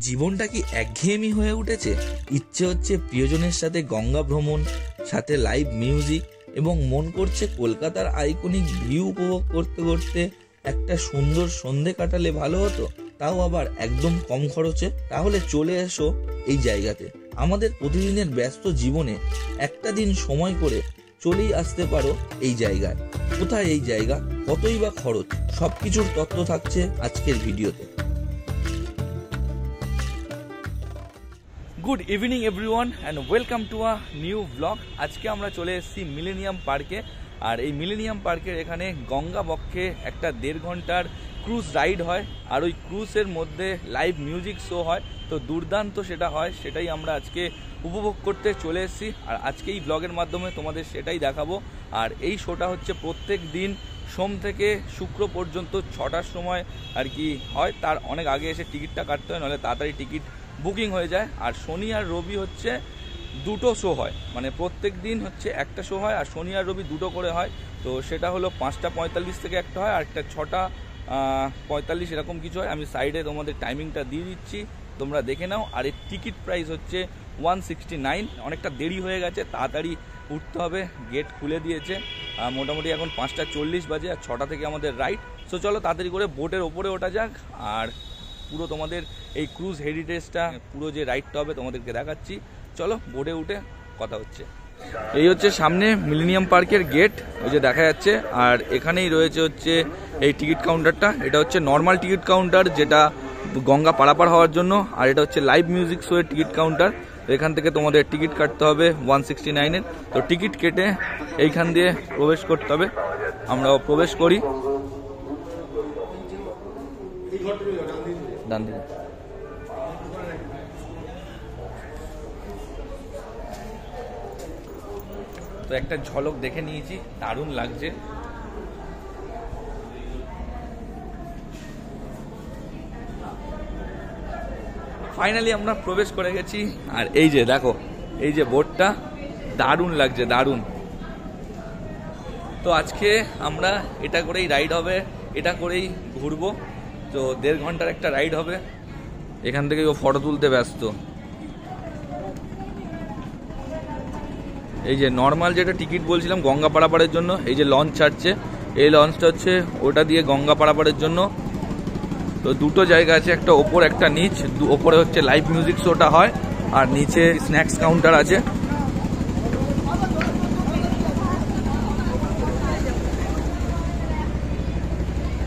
জীবনটা কি একঘেয়েমি হয়ে উঠেছে? ইচ্ছে হচ্ছে প্রিয়জনের সাথে গঙ্গা ভ্রমণ, সাথে লাইভ মিউজিক, এবং মন করছে কলকাতার আইকনিক ভিউ উপভোগ করতে করতে একটা সুন্দর সন্ধে কাটালে ভালো হতো, তাও আবার একদম কম খরচে। তাহলে চলে এসো এই জায়গাতে। আমাদের প্রতিদিনের ব্যস্ত জীবনে একটা দিন সময় করে চলেই আসতে পারো এই জায়গায়। কোথায় এই জায়গা, কতই বা খরচ, সবকিছুর তথ্য থাকছে আজকের ভিডিওতে। Good evening everyone and welcome to a new blog. আজকে আমরা চলে এসেছি মিলেনিয়াম পার্কে। আর এই মিলেনিয়াম পার্কের এখানে গঙ্গা বক্ষে একটা 1.5 ঘন্টার ক্রুজ রাইড হয়, আর ওই ক্রুজের মধ্যে লাইভ মিউজিক শো হয়। তো দুর্দান্ত সেটা হয়, সেটাই আমরা আজকে উপভোগ করতে চলে এসেছি। আর আজকে এই ব্লগের মাধ্যমে তোমাদের সেটাই দেখাবো। আর এই শোটা হচ্ছে প্রত্যেক দিন সোম থেকে শুক্র পর্যন্ত 6টার সময় আর কি হয়। তার অনেক আগে এসে টিকিটটা কাটতে হয়, নাহলে তাড়াতাড়ি টিকিট বুকিং হয়ে যায়। আর শনি আর রবি হচ্ছে দুটো শো হয়, মানে প্রত্যেক দিন হচ্ছে একটা শো হয়, আর শনি আর রবি দুটো করে হয়। তো সেটা হলো 5:45 থেকে একটা হয়, আর একটা 6:45 এরকম কিছু হয়। আমি সাইডে তোমাদের টাইমিংটা দিয়ে দিচ্ছি, তোমরা দেখে নাও। আর এর টিকিট প্রাইস হচ্ছে 169। অনেকটা দেরি হয়ে গেছে, তাড়াতাড়ি উঠতে হবে, গেট খুলে দিয়েছে। মোটামুটি এখন 5:40 বাজে, আর 6টা থেকে আমাদের রাইড। সো চলো তাড়াতাড়ি করে বোটের ওপরে ওঠা যাক, আর পুরো তোমাদের এই ক্রুজ হেরিটেজটা, পুরো যে রাইডটা হবে তোমাদেরকে দেখাচ্ছি। চলো বোটে উঠে কথা হচ্ছে। এই হচ্ছে সামনে মিলেনিয়াম পার্কের গেট, ওই যে দেখা যাচ্ছে। আর এখানেই রয়েছে হচ্ছে এই টিকিট কাউন্টারটা। এটা হচ্ছে নর্মাল টিকিট কাউন্টার, যেটা গঙ্গা পারাপার হওয়ার জন্য। আর এটা হচ্ছে লাইভ মিউজিক শো এর টিকিট কাউন্টার। এখান থেকে তোমাদের টিকিট কাটতে হবে 169-এর। তো টিকিট কেটে এইখান দিয়ে প্রবেশ করতে হবে। আমরাও প্রবেশ করি। ডান দিকে তো একটা ঝলক দেখে নিয়েছি, দারুণ লাগছে। ফাইনালি আমরা প্রবেশ করে গেছি। আর এই যে দেখো, এই যে বোটটা, দারুণ লাগছে, দারুণ। তো আজকে আমরা এটা করেই রাইড হবে, এটা করেই ঘুরবো। তো 1.5 ঘন্টার একটা রাইড হবে। এখান থেকে ও ফটো তুলতে ব্যস্ত। এই যে নর্মাল যেটা টিকিট বলছিলাম গঙ্গা পারাপারের জন্য, এই যে লঞ্চ ছাড়ছে, এই লঞ্চটা হচ্ছে ওটা দিয়ে গঙ্গা পারাপারের জন্য। তো দুটো জায়গা আছে, একটা ওপর একটা নিচ। ওপরে হচ্ছে লাইভ মিউজিক শোটা হয়, আর নিচে স্ন্যাক্স কাউন্টার আছে।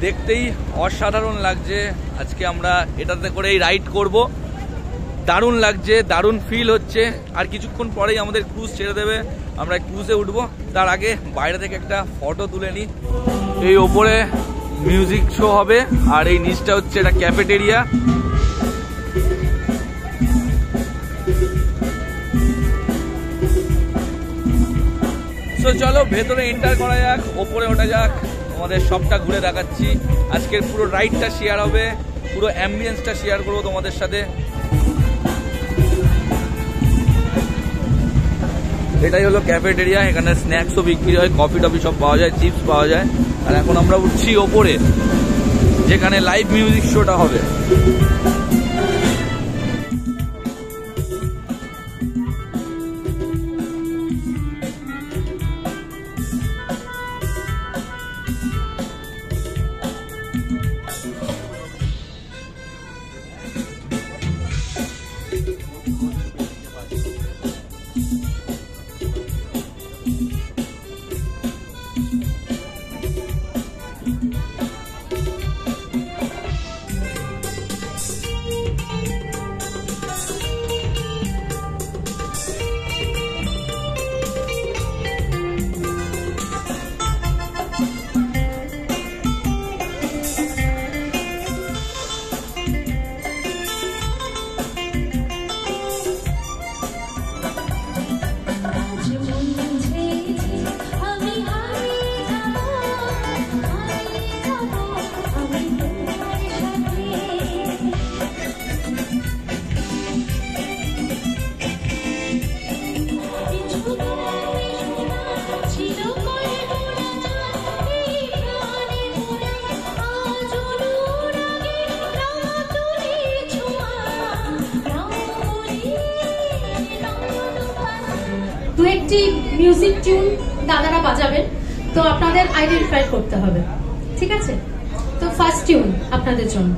দেখতেই অসাধারণ লাগছে। আজকে আমরা এটাতে করেই রাইড করব। দারুণ লাগছে, দারুণ ফিল হচ্ছে। আর কিছুক্ষণ পরেই আমাদের ক্রুজ ছেড়ে দেবে, আমরা ক্রুজে উঠবো। তার আগে বাইরে থেকে একটা ফটো তুলে নিই। এই ওপরে মিউজিক শো হবে, আর এই নিচটা হচ্ছে এটা ক্যাফেটেরিয়া। তো চলো ভেতরে এন্টার করা যাক, ওপরে ওঠা যাক, তোমাদের সবটা ঘুরে দেখাচ্ছি। আজকের পুরো রাইডটা শেয়ার হবে, পুরো অ্যাম্বিয়েন্সটা শেয়ার করবো তোমাদের সাথে। এটাই হলো ক্যাফেটেরিয়া, এখানে স্ন্যাক্সও বিক্রি হয়, কফি টফি সব পাওয়া যায়, চিপস পাওয়া যায়। আর এখন আমরা উঠছি ওপরে, যেখানে লাইভ মিউজিক শোটা হবে। একটি মিউজিক টিউন দাদারা বাজাবেন, তো আপনাদের আইডেন্টিফাই করতে হবে, ঠিক আছে? তো ফার্স্ট টিউন আপনাদের জন্য।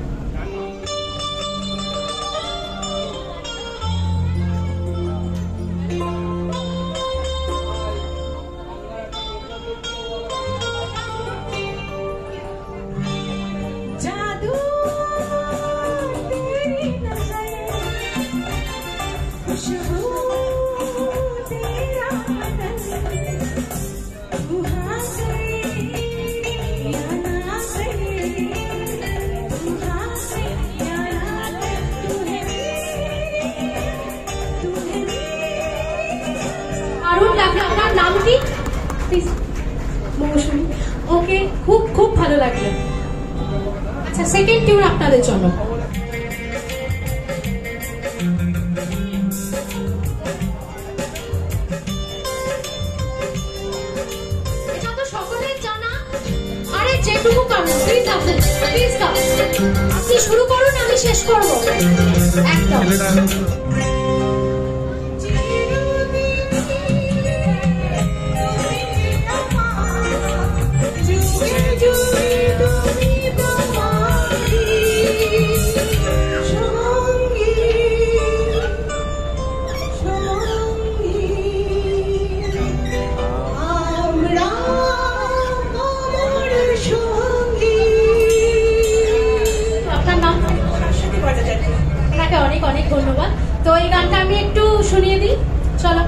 আপনার নাম কি? মৌসুমী। ওকে, খুব খুব ভালো লাগলো। আচ্ছা, সেকেন্ড টিউন আপনাদের জন্য। এটা তো সকলের জানা। আরে যেটুকু পারেন প্লিজ আপনি শুরু করুন, আমি শেষ করব একদম। অনেক অনেক ধন্যবাদ। তো এই গানটা আমি একটু শুনিয়ে দিই, চলো।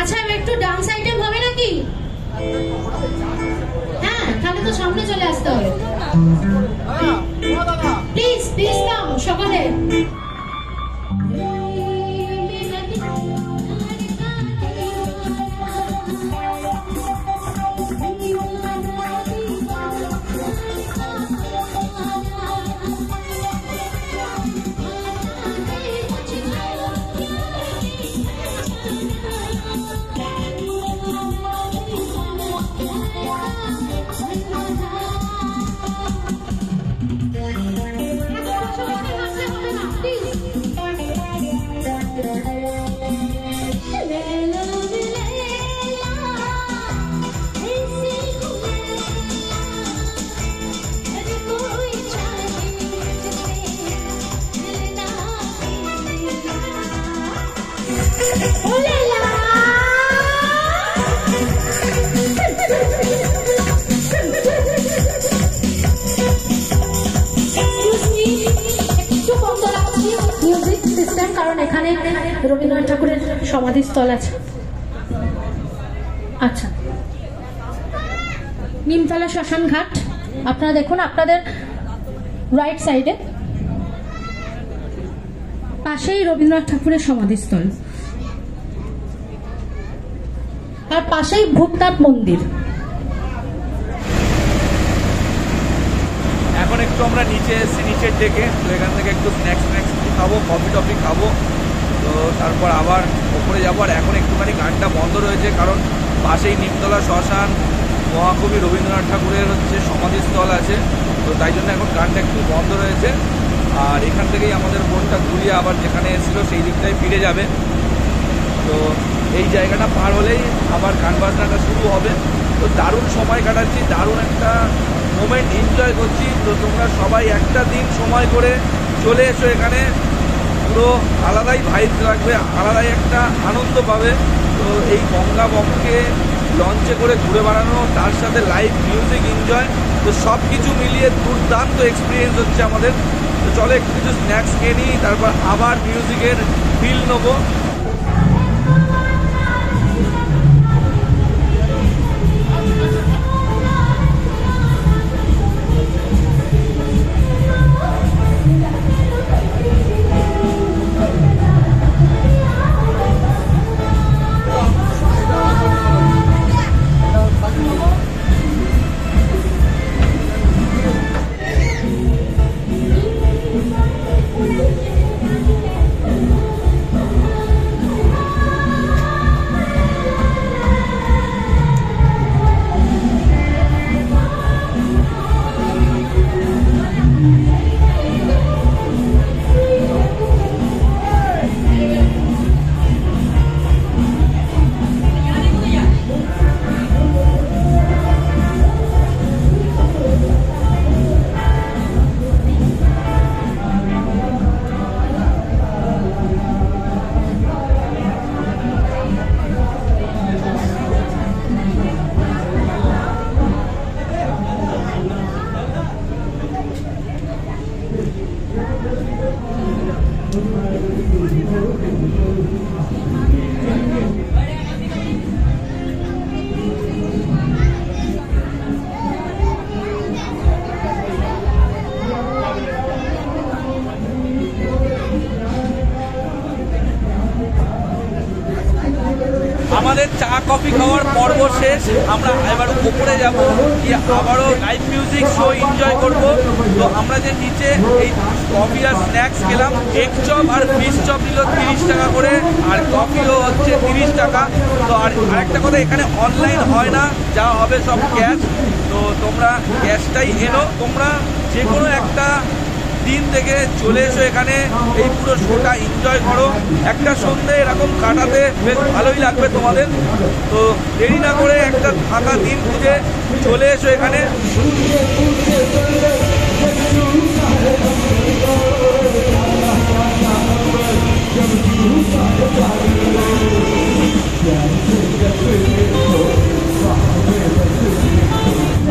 আচ্ছা, একটু ডান্স আইটেম হবে নাকি? হ্যাঁ, তাহলে তো সামনে চলে আসতে হবে। প্লিজ প্লিজ কাম সকলে। রবীন্দ্রনাথ ঠাকুরের সমাধিস্থল আছে। আচ্ছা, নিমতলা শ্মশান ঘাট আপনারা দেখুন, আপনাদের রাইট সাইডে পাশেই রবীন্দ্রনাথ ঠাকুরের সমাধিস্থল, আর পাশেই ভূতনাথ মন্দির। এখন একটু আমরা নিচে এসেছি, নিচের ডেকে, তো এখান থেকে একটু স্ন্যাক্স খাবো, কফি টফি খাবো, তো তারপর আবার ওপরে যাবো। আর এখন একটুখানি গানটা বন্ধ রয়েছে, কারণ পাশেই নিমতলা শ্মশান, মহাকবি রবীন্দ্রনাথ ঠাকুরের সমাধিস্থল আছে, তো তাই জন্য এখন গানটা একটু বন্ধ রয়েছে। আর এখান থেকেই আমাদের বোটটা ঘুরিয়ে আবার যেখানে এসেছিলো সেই দিকটাই ফিরে যাবে। তো এই জায়গাটা পার হলেই আবার গান বাজনাটা শুরু হবে। তো দারুণ সময় কাটাচ্ছি, দারুণ একটা মোমেন্ট এনজয় করছি। তো তোমরা সবাই একটা দিন সময় করে চলে এসো এখানে, পুরো আলাদাই ভাইব লাগবে, আলাদাই একটা আনন্দ পাবে। তো এই গঙ্গা বক্ষে লঞ্চে করে ঘুরে বেড়ানো, তার সাথে লাইভ মিউজিক এনজয়, তো সব কিছু মিলিয়ে দুর্দান্ত এক্সপিরিয়েন্স হচ্ছে আমাদের। তো চলো একটু কিছু স্ন্যাক্স খেয়ে নিই, তারপর আবার মিউজিকের ফিল নেবো। আমাদের চা কফি খাওয়ার পর্ব শেষ, আমরা এবার উপরে যাব, গিয়ে আবারও লাইভ মিউজিক শো এনজয় করব। তো আমরা যে নিচে এই কফি আর স্ন্যাক্স খেলাম, এগ চপ আর ফিশ চপ নিল 30 টাকা করে, আর কফিও হচ্ছে 30 টাকা। তো আর আরেকটা কথা, এখানে অনলাইন হয় না, যা হবে সব ক্যাশ। তো তোমরা ক্যাশটাই এনো, তোমরা যে কোনো একটা দিন থেকে চলে এসো এখানে, এই পুরো শোটা এনজয় করো। একটা সন্ধ্যে এরকম কাটাতে বেশ ভালোই লাগবে তোমাদের। তো দেরি না করে একটা ফাঁকা দিন খুঁজে চলে এসো এখানে।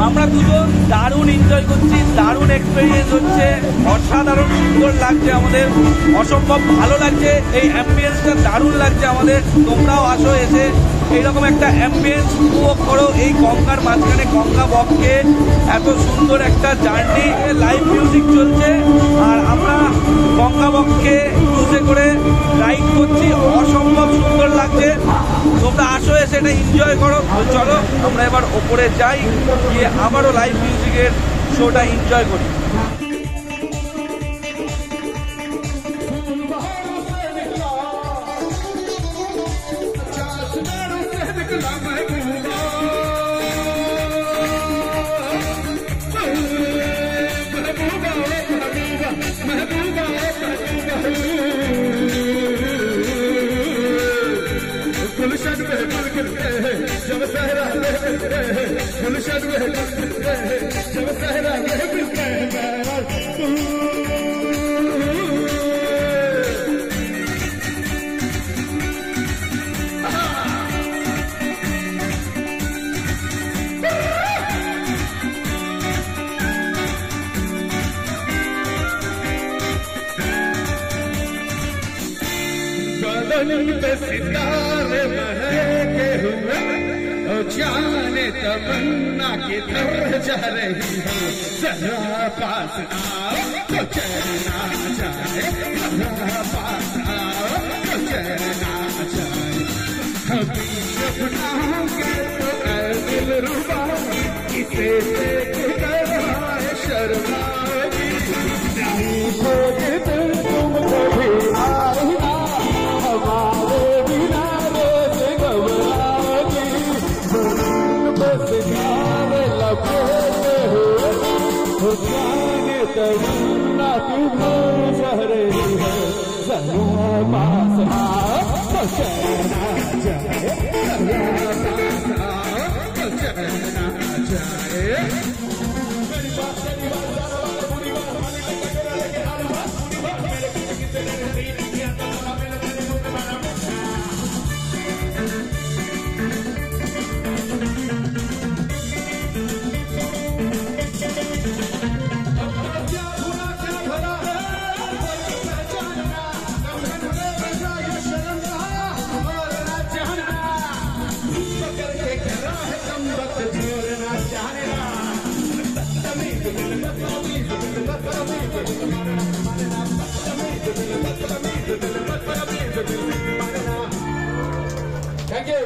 আমরা দুজন দারুণ এনজয় করছি, দারুণ এক্সপিরিয়েন্স হচ্ছে, অসাধারণ সুন্দর লাগছে আমাদের, অসম্ভব ভালো লাগছে। এই অ্যাম্বিয়েন্সটা দারুণ লাগছে আমাদের। তোমরাও আসো, এসে এইরকম একটা অ্যাম্বিয়েন্স উপভোগ করো। এই গঙ্গার মাঝখানে, গঙ্গা বক্ষে এত সুন্দর একটা জার্নি, লাইভ মিউজিক চলছে, আর আমরা গঙ্গা বক্ষে ক্রুজে করে রাইড করছি, অসম্ভব সুন্দর লাগছে। তোমরা আসো, এসে এটা এনজয় করো। তো চলো আমরা এবার ওপরে যাই, গিয়ে আবারও লাইভ মিউজিকের শোটা এনজয় করি। Jab sahra गगन पे सितारे महके हुए ओ जाने तमन्ना की तरह जा रही है जरा पास आओ तो चलना जाए जरा पास आओ तो चलना जाए कभी अपना के तो ऐ दिल रुबा किसे देख कर आए शर्माएगी नहीं खोजे तुम कभी आए ना हमारे बिना रोज घबराएगी बस जाने लपेटे हुए हो जाने तमन्ना की भूल जा रही है जरा पास आओ तो चलना जाए जरा पास आओ तो चलना जाए थैंक यू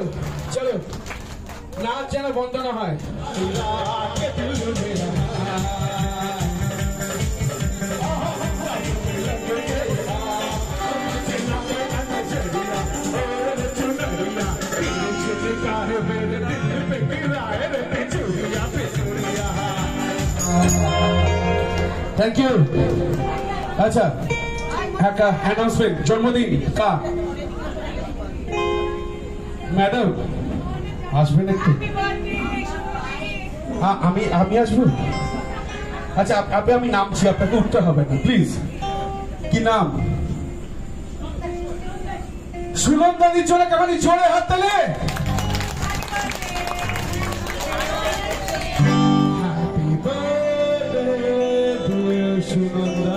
चलो नाच যেন বন্ধ না হয় थैंक यू अच्छा একটা অ্যানাউন্সমেন্ট জন্মদিন কা ম্যাডাম আসবেন একটু হ্যাঁ আমি আসবো আচ্ছা আপনি আমি নামছি আপনাকে উঠতে হবে না প্লিজ কি নাম সুনন্দাদির জন্য কেমন জোরে হাত তালে হ্যাপি বার্থডে ডিয়ার সুনন্দাদি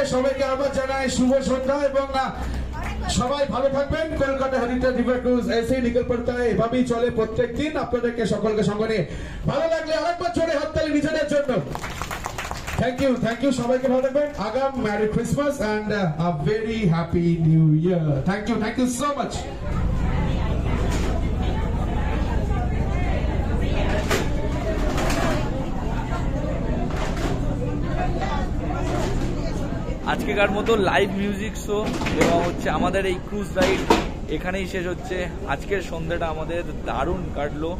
সবাইকে আবার জানাই শুভ সন্ধ্যা এবং সবাই ভালো থাকবেন। কলকাতা হেরিটেজ রিভার ক্রুজ এসেই নিকল পড়তা है, এভাবেই চলে প্রত্যেকদিন। আপনাদেরকে সকলকে সঙ্গে নিয়ে ভালো লাগলে আরেকবার জোরে হাততালি নিজেদের জন্য। থ্যাংক ইউ সবাইকে ভালো থাকবেন। আগাম merry Christmas and a very happy new year. Thank you so much. আজকেকার মতো লাইভ মিউজিক শো এবং হচ্ছে আমাদের এই ক্রুজ রাইড এখানেই শেষ হচ্ছে। আজকের সন্ধ্যাটা আমাদের দারুণ কাটলো,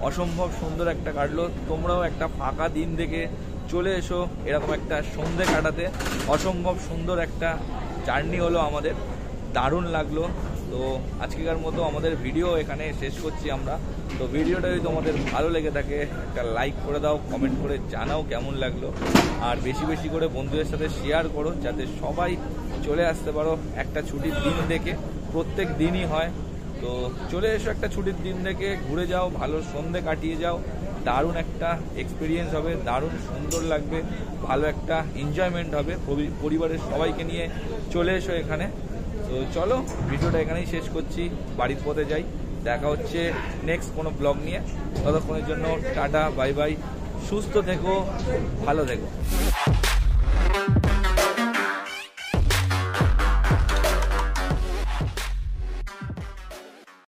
অসম্ভব সুন্দর একটা কাটলো। তোমরাও একটা ফাঁকা দিন দেখে চলে এসো এরকম একটা সন্ধে কাটাতে। অসম্ভব সুন্দর একটা জার্নি হলো আমাদের, দারুণ লাগলো। তো আজকেকার মতো আমাদের ভিডিও এখানে শেষ করছি আমরা। তো ভিডিওটা যদি তোমাদের ভালো লেগে থাকে একটা লাইক করে দাও, কমেন্ট করে জানাও কেমন লাগলো, আর বেশি বেশি করে বন্ধুদের সাথে শেয়ার করো যাতে সবাই চলে আসতে পারো একটা ছুটির দিন দেখে। প্রত্যেক দিনই হয়, তো চলে এসো একটা ছুটির দিন দেখে, ঘুরে যাও, ভালো সন্ধে কাটিয়ে যাও। দারুণ একটা এক্সপিরিয়েন্স হবে, দারুণ সুন্দর লাগবে, ভালো একটা এনজয়মেন্ট হবে। পরিবারের সবাইকে নিয়ে চলে এসো এখানে। তো চলো ভিডিওটা এখানেই শেষ করছি, বাড়ির পথে যাই। দেখা হচ্ছে নেক্সট কোনো ব্লগ নিয়ে। ততক্ষণের জন্য টাটা, বাই বাই, সুস্থ থেকো, ভালো থেকো।